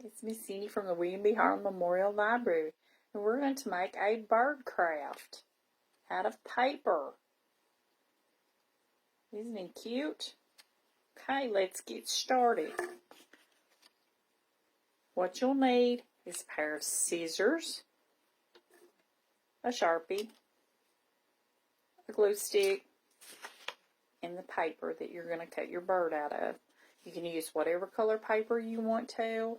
It's Miss Cindy from the William B. Harlan Memorial Library, and we're going to make a bird craft out of paper. Isn't he cute? Okay, let's get started. What you'll need is a pair of scissors, a Sharpie, a glue stick, and the paper that you're going to cut your bird out of. You can use whatever color paper you want to.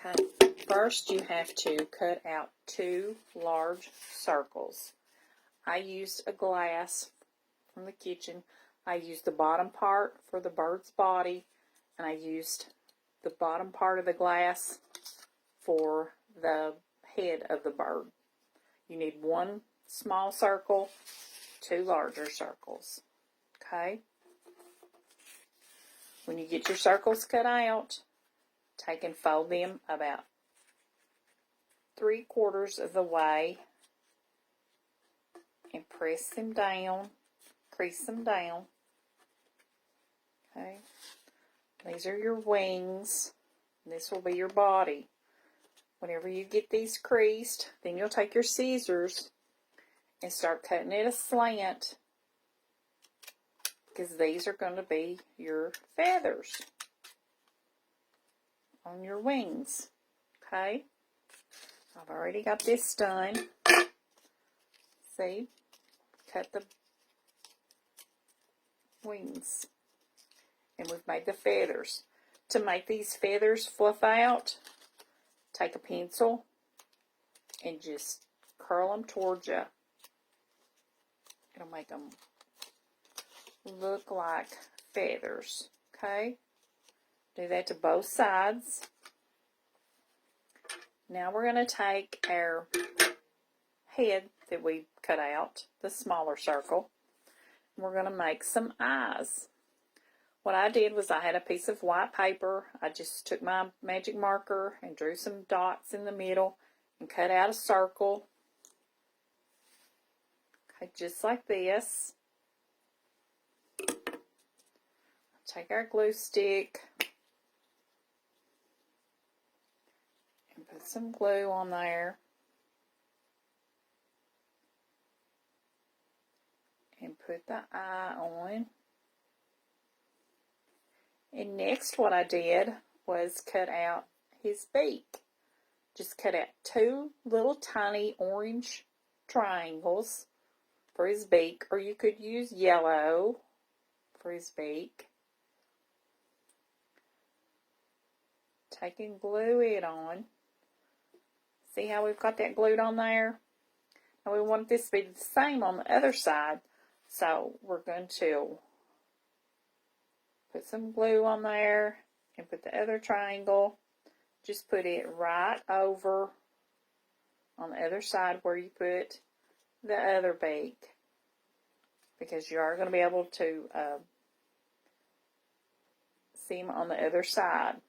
Okay, first you have to cut out 2 large circles. I used a glass from the kitchen. I used the bottom part for the bird's body, and I used the bottom part of the glass for the head of the bird. You need 1 small circle, 2 larger circles. Okay? When you get your circles cut out, take and fold them about 3/4 of the way and press them down, crease them down. Okay, these are your wings. This will be your body. Whenever you get these creased, then you'll take your scissors and start cutting it a slant, because these are going to be your feathers on your wings. Okay, I've already got this done. See, cut the wings, and we've made the feathers. To make these feathers fluff out, take a pencil and just curl them towards you. It'll make them look like feathers. Okay, do that to both sides. Now we're going to take our head that we cut out, the smaller circle, and we're going to make some eyes. What I did was I had a piece of white paper. I just took my magic marker and drew some dots in the middle and cut out a circle. Okay, just like this. Take our glue stick and put some glue on there. And put the eye on. And next what I did was cut out his beak. Just cut out 2 little tiny orange triangles for his beak, or you could use yellow for his beak. Take and glue it on. See how we've got that glued on there? Now we want this to be the same on the other side. So we're going to put some glue on there and put the other triangle. Just put it right over on the other side where you put the other beak, because you are going to be able to see them on the other side.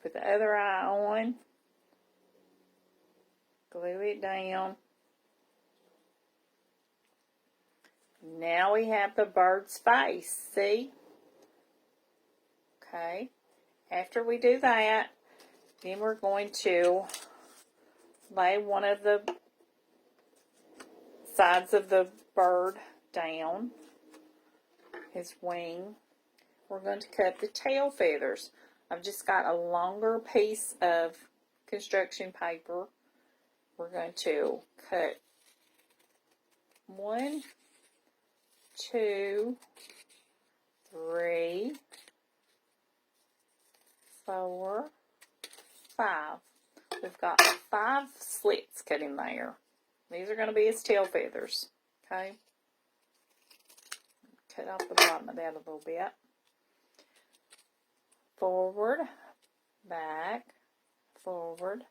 Put the other eye on. Glue it down. Now we have the bird's face, see? Okay, after we do that, then we're going to lay one of the sides of the bird down, his wing. We're going to cut the tail feathers. I've just got a longer piece of construction paper. We're going to cut 1, 2, 3, 4, 5. We've got 5 slits cut in there. These are going to be his tail feathers. Okay. Cut off the bottom of that a little bit. Forward, back, forward,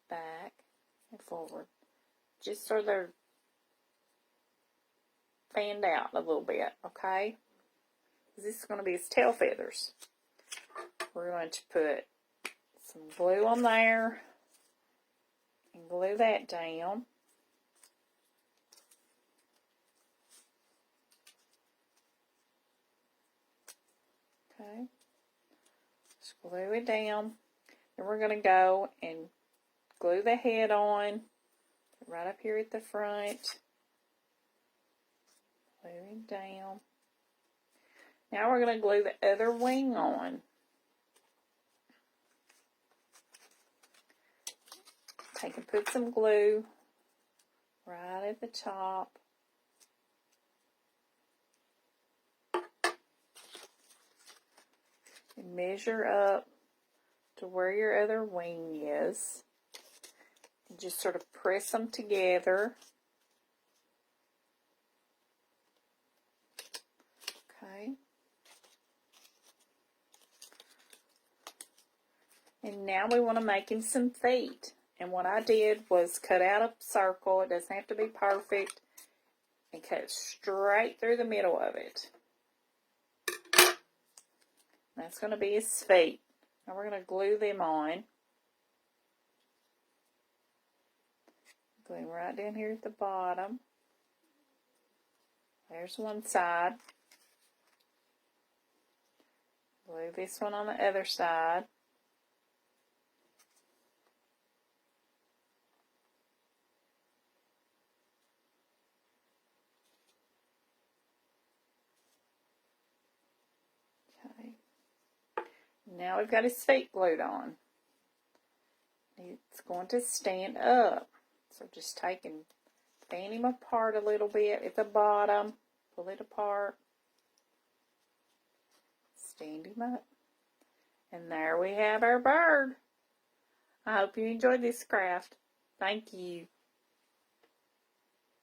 back, and forward. Just so they're fanned out a little bit, okay? This is going to be his tail feathers. We're going to put some glue on there and glue that down. Okay. Just glue it down. Then we're going to go and glue the head on right up here at the front. Glue it down. Now we're going to glue the other wing on. Take and put some glue right at the top. And measure up to where your other wing is. And just sort of press them together. Okay. And now we want to make him some feet. And what I did was cut out a circle. It doesn't have to be perfect. And cut it straight through the middle of it. That's going to be his feet. Now we're going to glue them on. Glue right down here at the bottom. There's one side. Glue this one on the other side. Okay. Now we've got his feet glued on. It's going to stand up. So just take and fan him apart a little bit at the bottom. Pull it apart. Stand him up. And there we have our bird. I hope you enjoyed this craft. Thank you.